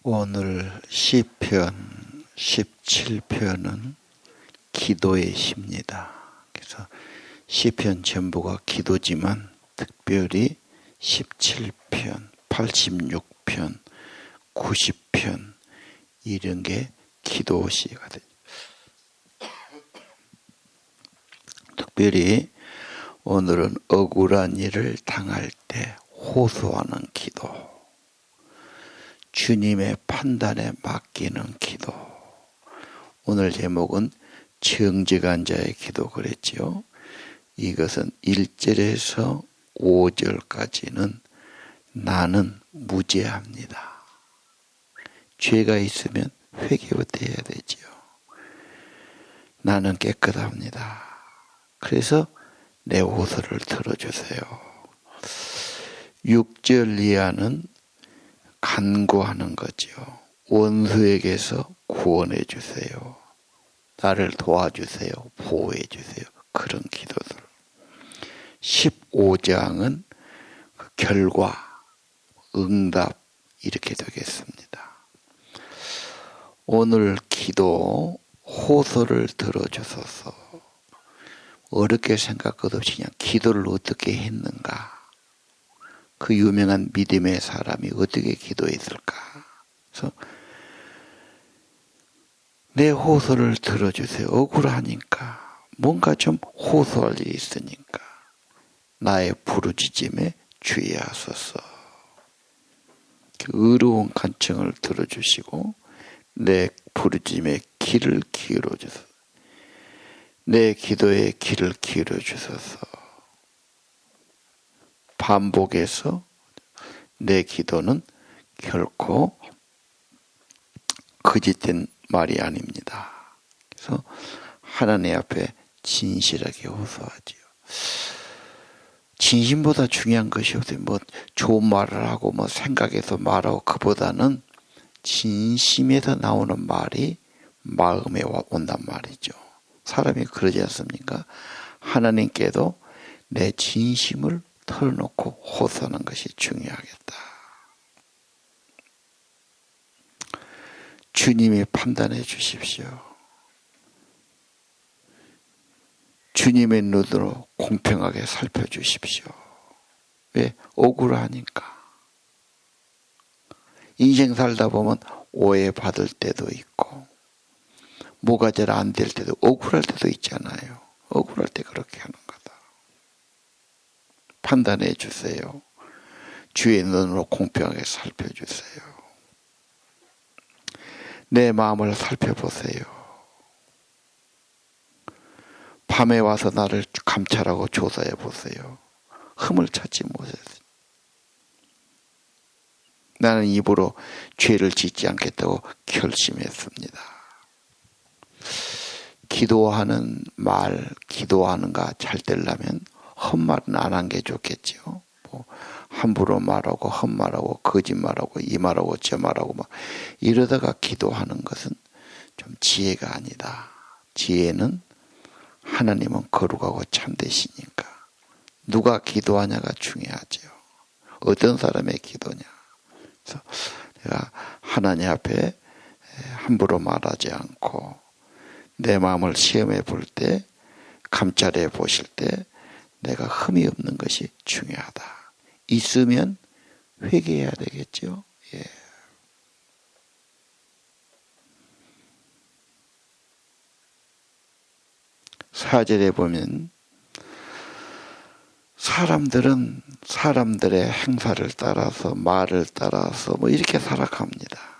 오늘 시편 17편은 기도의 시입니다. 그래서 시편 전부가 기도지만 특별히 17편, 86편, 90편 이런 게 기도시가 되죠. 특별히 오늘은 억울한 일을 당할 때 호소하는 기도, 주님의 판단에 맡기는 기도. 오늘 제목은 정직한 자의 기도 그랬지요. 이것은 1절에서 5절까지는 나는 무죄합니다. 죄가 있으면 회개부터 해야 되지요. 나는 깨끗합니다. 그래서 내 호소를 들어주세요. 6절 이하는 간구하는 거죠. 원수에게서 구원해 주세요. 나를 도와주세요. 보호해 주세요. 그런 기도들. 15장은 그 결과, 응답 이렇게 되겠습니다. 오늘 기도, 호소를 들어주소서. 어렵게 생각 것 없이 그냥 기도를 어떻게 했는가. 그 유명한 믿음의 사람이 어떻게 기도했을까. 그래서 내 호소를 들어주세요. 억울하니까 뭔가 좀 호소할 일이 있으니까 나의 부르짖음에 주의하소서. 의로운 간청을 들어주시고 내 부르짖음에 귀를 기울여 주소서. 내 기도에 귀를 기울여 주소서. 반복해서 내 기도는 결코 거짓된 말이 아닙니다. 그래서 하나님 앞에 진실하게 호소하지요. 진심보다 중요한 것이 없어요. 뭐 좋은 말을 하고 뭐 생각해서 말하고 그보다는 진심에서 나오는 말이 마음에 온단 말이죠. 사람이 그러지 않습니까? 하나님께도 내 진심을 털어놓고 호소하는 것이 중요하겠다. 주님이 판단해 주십시오. 주님의 눈으로 공평하게 살펴주십시오. 왜? 억울하니까. 인생 살다 보면 오해받을 때도 있고 뭐가 잘 안 될 때도 억울할 때도 있잖아요. 억울할 때 그렇게 하는 거다. 판단해 주세요. 주의 눈으로 공평하게 살펴주세요. 내 마음을 살펴보세요. 밤에 와서 나를 감찰하고 조사해 보세요. 흠을 찾지 못했어요. 나는 입으로 죄를 짓지 않겠다고 결심했습니다. 기도하는 말, 기도하는가 잘 되려면 헛말은 안 한 게 좋겠죠. 뭐 함부로 말하고 헛말하고 거짓말하고 이 말하고 저 말하고 막 이러다가 기도하는 것은 좀 지혜가 아니다. 지혜는 하나님은 거룩하고 참되시니까 누가 기도하냐가 중요하죠. 어떤 사람의 기도냐. 그래서 내가 하나님 앞에 함부로 말하지 않고 내 마음을 시험해 볼 때, 감찰해 보실 때 내가 흠이 없는 것이 중요하다. 있으면 회개해야 되겠죠. 예. 사절에 보면 사람들은 사람들의 행사를 따라서 말을 따라서 뭐 이렇게 살아갑니다.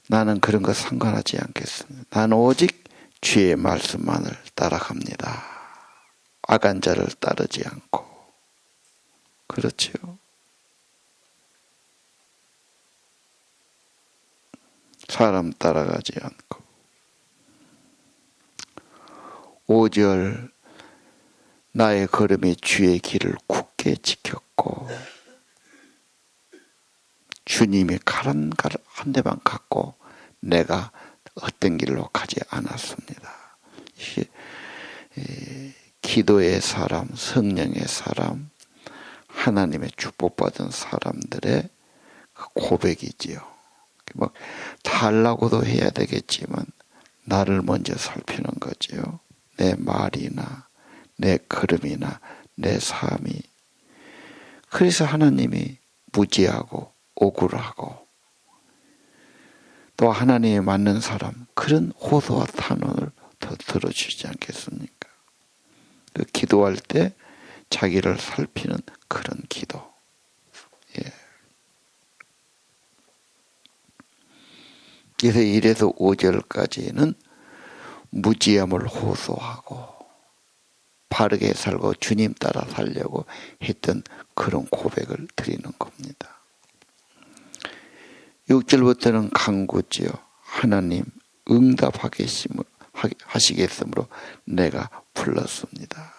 나는 그런 거 상관하지 않겠습니다. 나는 오직 주의 말씀만을 따라갑니다. 악한 자를 따르지 않고. 그렇죠. 사람 따라가지 않고. 5절 나의 걸음이 주의 길을 굳게 지켰고 주님이 칼 한 대만 갖고 내가 헛된 길로 가지 않았습니다. 기도의 사람, 성령의 사람, 하나님의 축복받은 사람들의 그 고백이지요. 막 달라고도 해야 되겠지만 나를 먼저 살피는 거지요. 내 말이나 내 걸음이나 내 삶이. 그래서 하나님이 무지하고 억울하고 또 하나님이 맞는 사람, 그런 호소와 탄원을 더 들어주지 않겠습니까? 그 기도할 때 자기를 살피는 그런 기도. 예. 그래서 1에서 5절까지는 무지함을 호소하고 바르게 살고 주님 따라 살려고 했던 그런 고백을 드리는 겁니다. 6절부터는 간구지요. 하나님 응답하시겠으므로 내가 불렀습니다.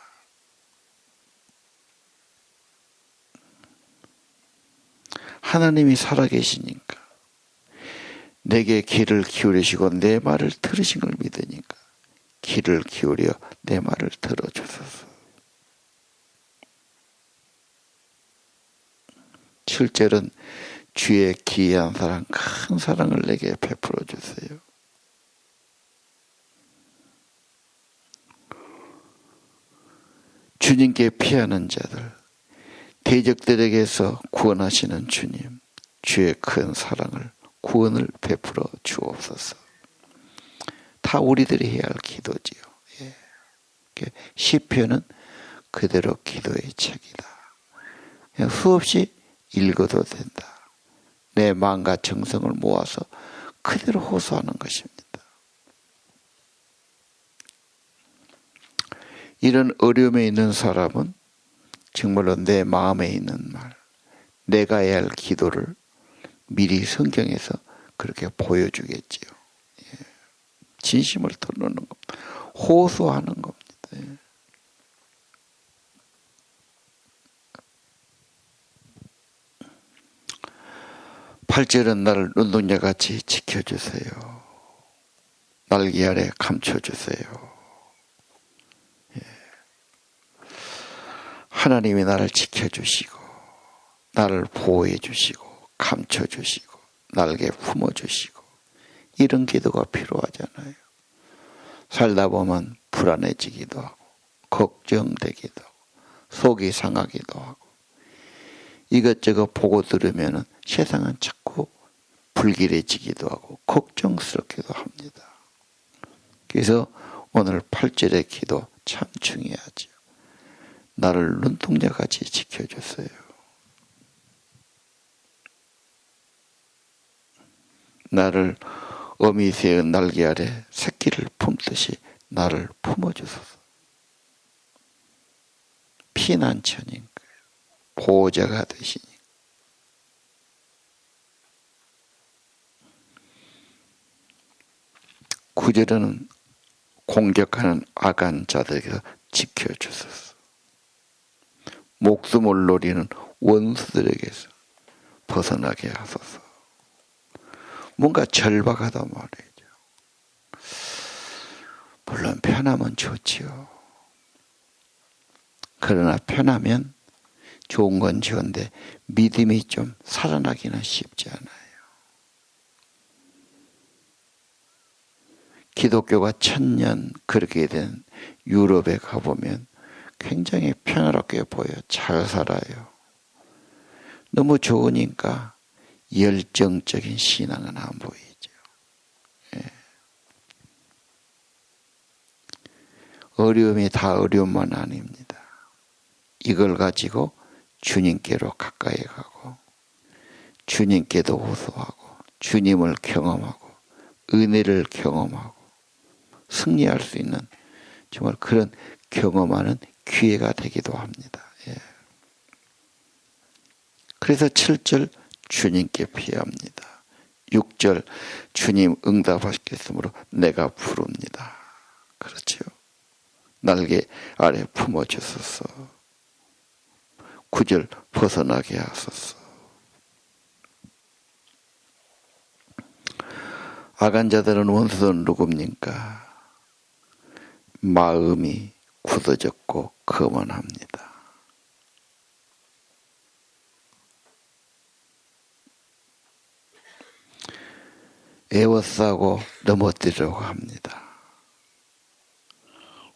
하나님이 살아계시니까 내게 귀를 기울이시고 내 말을 들으신 걸 믿으니까 귀를 기울여 내 말을 들어주소서. 7절은 주의 기이한 사랑, 큰 사랑을 내게 베풀어 주세요. 주님께 피하는 자들, 대적들에게서 구원하시는 주님, 주의 큰 사랑을, 구원을 베풀어 주옵소서. 다 우리들이 해야 할 기도지요. 예. 시편은 그대로 기도의 책이다. 그냥 수없이 읽어도 된다. 내 마음과 정성을 모아서 그대로 호소하는 것입니다. 이런 어려움에 있는 사람은 정말로 내 마음에 있는 말, 내가 해야 할 기도를 미리 성경에서 그렇게 보여주겠지요. 예. 진심을 털어놓는 겁니다. 호소하는 겁니다. 예. 팔절은 나를 눈동자같이 지켜주세요. 날개 아래 감춰주세요. 예. 하나님이 나를 지켜주시고 나를 보호해 주시고 감춰주시고 날개 품어주시고 이런 기도가 필요하잖아요. 살다 보면 불안해지기도 하고 걱정되기도 하고 속이 상하기도 하고 이것저것 보고 들으면 세상은 자꾸 불길해지기도 하고 걱정스럽기도 합니다. 그래서 오늘 8절의 기도 참 중요하죠. 나를 눈동자같이 지켜주세요. 나를 어미 새의 날개 아래 새끼를 품듯이 나를 품어주소서. 피난처인 거예요. 보호자가 되시니. 구절은 공격하는 악한 자들에게서 지켜주소서. 목숨을 노리는 원수들에게서 벗어나게 하소서. 뭔가 절박하단 말이죠. 물론 편하면 좋지요. 그러나 편하면 좋은 건 좋은데 믿음이 좀 살아나기는 쉽지 않아요. 기독교가 1000년 그렇게 된 유럽에 가보면 굉장히 평화롭게 보여요. 잘 살아요. 너무 좋으니까 열정적인 신앙은 안 보이죠. 예. 어려움이 다 어려움만 아닙니다. 이걸 가지고 주님께로 가까이 가고 주님께도 호소하고 주님을 경험하고 은혜를 경험하고 승리할 수 있는 정말 그런 경험하는 기회가 되기도 합니다. 예. 그래서 7절 주님께 피합니다. 6절 주님 응답하시겠으므로 내가 부릅니다. 그렇죠. 날개 아래 품어주소서. 9절 벗어나게 하소서. 악한 자들은 원수는 누굽니까? 마음이 굳어졌고 거만합니다. 에워싸고 넘어뜨리려고 합니다.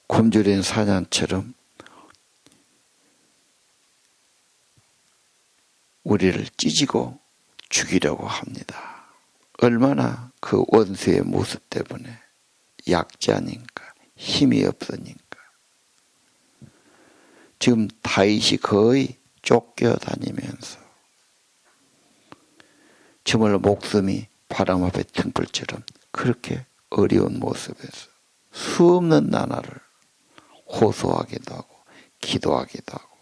굶주린 사냥처럼 우리를 찢고 죽이려고 합니다. 얼마나 그 원수의 모습 때문에 약자니까, 힘이 없으니까. 지금 다윗이 거의 쫓겨다니면서 정말로 목숨이 바람 앞에 등불처럼 그렇게 어려운 모습에서 수없는 나날을 호소하기도 하고 기도하기도 하고,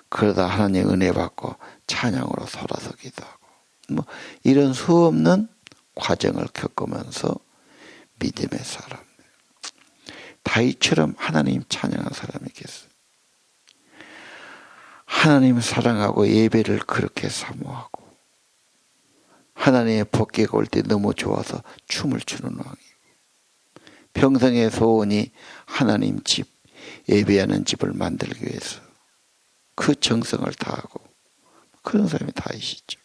그러다 하나님의 은혜 받고 찬양으로 돌아서기도 하고, 뭐 이런 수없는 과정을 겪으면서 믿음의 사람, 다윗처럼 하나님 찬양한 사람이 있겠어요? 하나님을 사랑하고 예배를 그렇게 사모하고 하나님의 복귀가 올 때 너무 좋아서 춤을 추는 왕이고, 평생의 소원이 하나님 집, 예배하는 집을 만들기 위해서 그 정성을 다하고 그런 사람이 다윗이죠.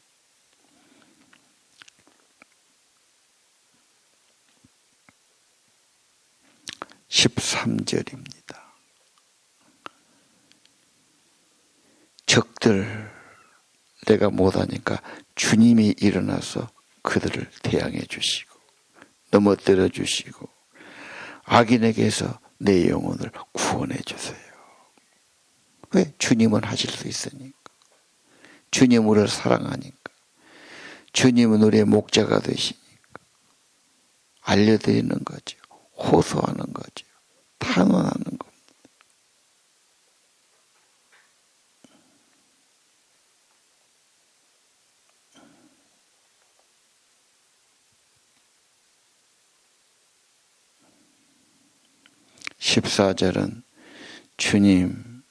(13절입니다) 적들 내가 못하니까 주님이 일어나서 그들을 대항해 주시고 넘어뜨려 주시고 악인에게서 내 영혼을 구원해 주세요. 왜? 주님은 하실 수 있으니까. 주님 우리를 사랑하니까. 주님은 우리의 목자가 되시니까. 알려드리는 거죠. 호소하는 거죠. 탄원하는 겁니다. (14절은) 주님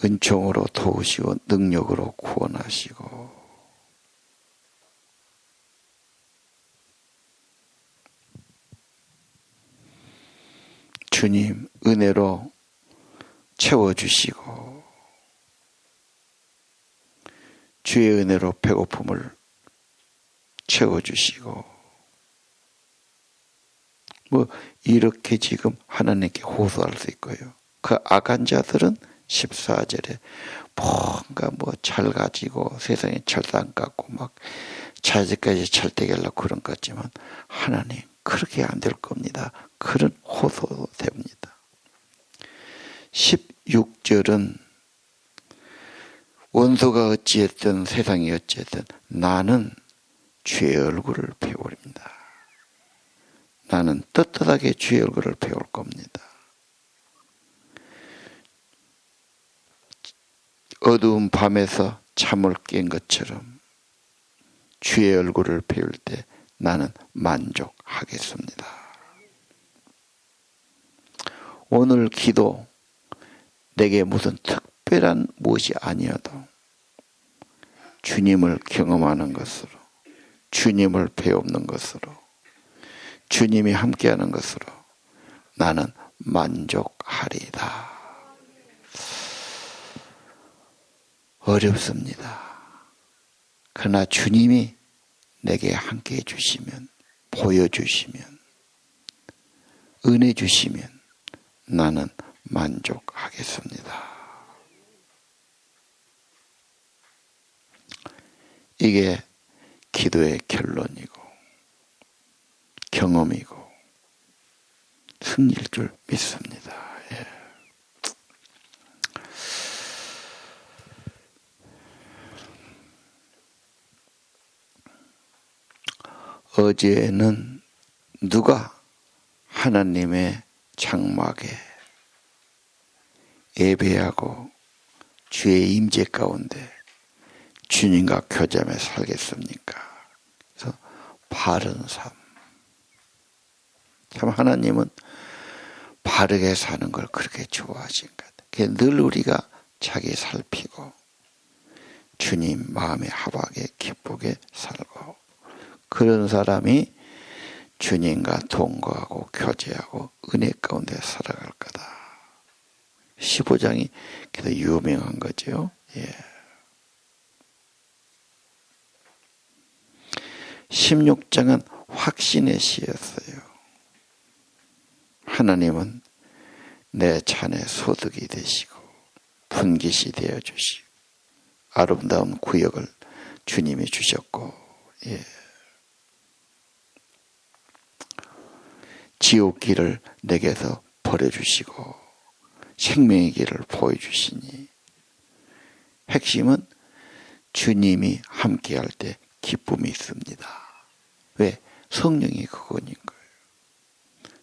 은총으로 도우시고 능력으로 구원하시고, 주님 은혜로 채워주시고, 주의 은혜로 배고픔을 채워주시고, 뭐 이렇게 지금 하나님께 호소할 수 있고요. 그 악한 자들은 14절에 뭔가 뭐 잘 가지고 세상에 철당 갖고 막 자식까지 철대게 하려고 그런 것 같지만 하나님 그렇게 안 될 겁니다. 그런 호소도 됩니다. 16절은 원수가 어찌했든 세상이 어찌했든 나는 주의 얼굴을 배우립니다. 나는 떳떳하게 주의 얼굴을 배울 겁니다. 어두운 밤에서 잠을 깬 것처럼 주의 얼굴을 배울 때 나는 만족하겠습니다. 오늘 기도 내게 무슨 특별한 무엇이 아니어도 주님을 경험하는 것으로, 주님을 배우는 것으로, 주님이 함께하는 것으로 나는 만족하리다. 어렵습니다. 그러나 주님이 내게 함께해 주시면, 보여주시면, 은혜 주시면 나는 만족하겠습니다. 이게 기도의 결론이고 경험이고 승리일 줄 믿습니다. 예. 어제는 누가 하나님의 장막에 예배하고 주의 임재 가운데 주님과 교제하며 살겠습니까? 그래서 바른 삶. 참 하나님은 바르게 사는 걸 그렇게 좋아하신 것 같아요. 늘 우리가 자기 살피고 주님 마음에 합하게 기쁘게 살고, 그런 사람이 주님과 동거하고 교제하고 은혜 가운데 살아갈 거다. 15장이 그래도 유명한 거죠. 예. 16장은 확신의 시였어요. 하나님은 내 자녀의 소득이 되시고 분깃이 되어주시고 아름다운 구역을 주님이 주셨고, 예. 지옥 길을 내게서 버려주시고 생명의 길을 보여주시니, 핵심은 주님이 함께할 때 기쁨이 있습니다. 왜? 성령이 그거인 거예요.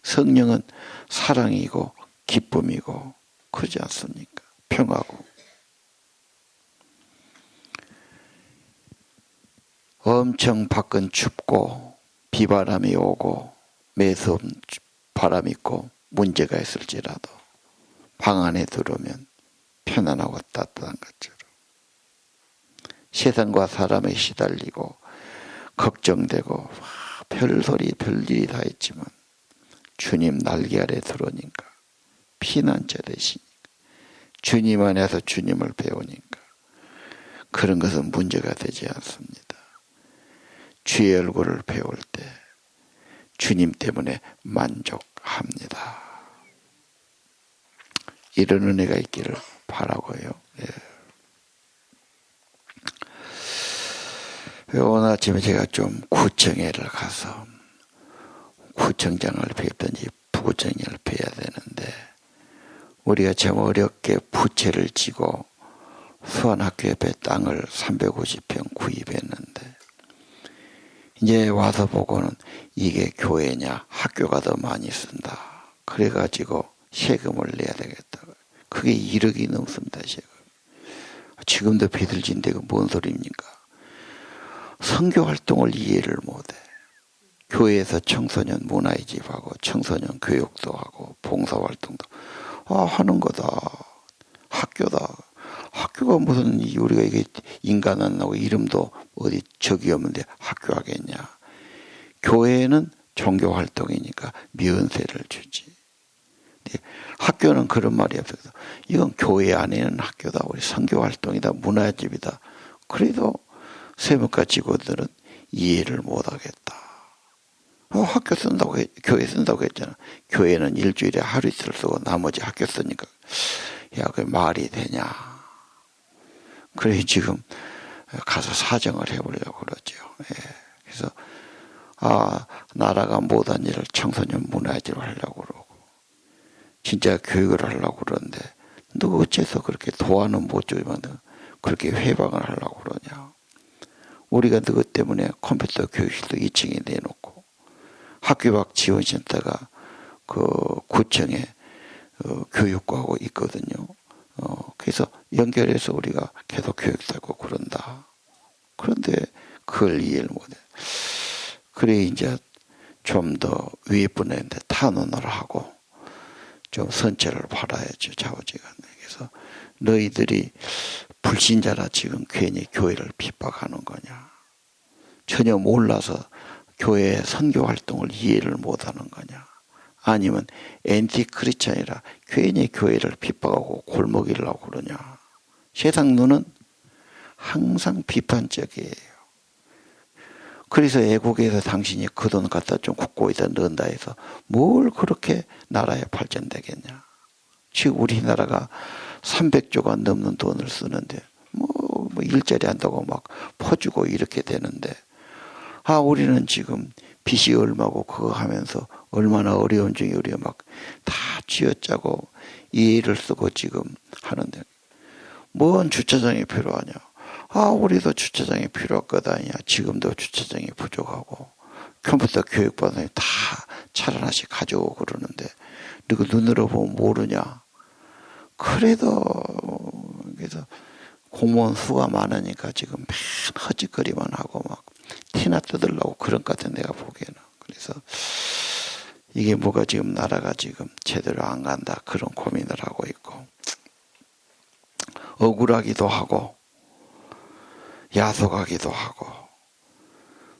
성령은 사랑이고 기쁨이고 그러지 않습니까? 평화고. 엄청 밖은 춥고 비바람이 오고 매서운 바람이 있고 문제가 있을지라도 방 안에 들어오면 편안하고 따뜻한 것처럼, 세상과 사람에 시달리고 걱정되고 별소리 별일이 다 있지만 주님 날개 아래 들어오니까 피난처 되시니까, 주님 안에서 주님을 배우니까 그런 것은 문제가 되지 않습니다. 주의 얼굴을 배울 때 주님 때문에 만족합니다. 이런 은혜가 있기를 바라고요. 예. 오늘 아침에 제가 좀 구청회를 가서 구청장을 뵙든지 부구청장을 뵈야 되는데, 우리가 참 어렵게 부채를 지고 수원학교 옆에 땅을 350평 구입했는데, 이제 와서 보고는 이게 교회냐 학교가 더 많이 쓴다. 그래가지고 세금을 내야 되겠다. 그게 1억이 넘습니다. 세금. 지금도 비둘진데 그 뭔 소리입니까? 선교활동을 이해를 못해. 교회에서 청소년 문화의집하고 청소년 교육도 하고 봉사활동도 하는 거다. 학교다. 학교가 무슨, 우리가 이게 인간 안 나고 이름도 어디 적이 없는데 학교 하겠냐. 교회는 종교활동이니까 면세를 주지. 학교는 그런 말이 없어서 이건 교회 안에는 학교다. 우리 선교활동이다. 문화집이다. 그래도 세무과 직원들은 이해를 못하겠다. 학교 쓴다고, 교회 쓴다고 했잖아. 교회는 일주일에 하루 이틀 쓰고 나머지 학교 쓰니까. 야, 그게 말이 되냐. 그래 지금 가서 사정을 해보려고 그러죠. 예. 그래서 나라가 못한 일을 청소년 문화재로 하려고 그러고 진짜 교육을 하려고 그러는데, 너 어째서 그렇게 도와는 못 주면 그렇게 회방을 하려고 그러냐. 우리가 너희 때문에 컴퓨터 교육실도 2층에 내놓고 학교 밖 지원센터가 그 구청에 교육과하고 있거든요. 그래서 연결해서 우리가 계속 교육도 하고 그런다. 그런데 그걸 이해를 못해. 그래 이제 좀 더 위에 분한테 탄원을 하고 좀 선처를 받아야죠. 좌우지간. 그래서 너희들이 불신자라 지금 괜히 교회를 핍박하는 거냐. 전혀 몰라서 교회의 선교활동을 이해를 못하는 거냐. 아니면 엔티크리스찬이라 괜히 교회를 핍박하고 골먹이려고 그러냐. 세상 눈은 항상 비판적이에요. 그래서 애국에서 당신이 그 돈 갖다 좀 국고에다 넣는다 해서 뭘 그렇게 나라에 발전되겠냐. 지금 우리나라가 300조가 넘는 돈을 쓰는데 뭐 일자리 한다고 막 퍼주고 이렇게 되는데, 우리는 지금 빚이 얼마고 그거 하면서 얼마나 어려운 중에 우리가 막 다 쥐어짜고 이해를 쓰고 지금 하는데 뭔 주차장이 필요하냐. 우리도 주차장이 필요할 것 아니야. 지금도 주차장이 부족하고 컴퓨터 교육받으니 다 차를 하나씩 가져오고 그러는데 너그 눈으로 보면 모르냐. 그래서 공무원 수가 많으니까 지금 맨 허짓거리만 하고 막 티나 뜯으려고 그런 것 같아, 내가 보기에는. 그래서 이게 뭐가 지금 나라가 지금 제대로 안 간다, 그런 고민을 하고 있고, 억울하기도 하고 야속하기도 하고,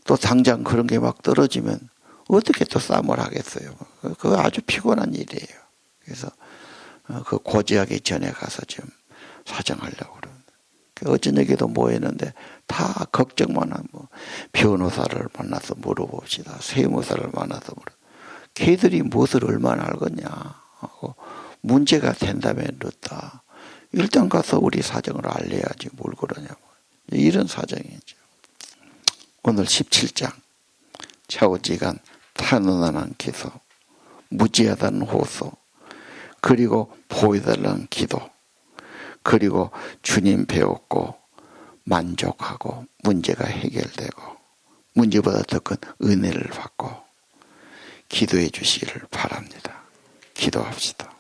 또 당장 그런 게 막 떨어지면 어떻게 또 싸움을 하겠어요. 그거 아주 피곤한 일이에요. 그래서 그 고지하기 전에 가서 좀 사정하려고 그러는데, 어저녁에도 모였는데 다 걱정만 하고 변호사를 만나서 물어봅시다. 세무사를 만나서 걔들이 무엇을 얼마나 알겠냐 하고 문제가 된다면 늦다. 일단 가서 우리 사정을 알려야지 뭘 그러냐고. 이런 사정이죠. 오늘 17장 좌우지간 탄원하는 기도, 무지하다는 호소, 그리고 보여달라는 기도, 그리고 주님 배웠고 만족하고 문제가 해결되고 문제보다 더 큰 은혜를 받고 기도해 주시기를 바랍니다. 기도합시다.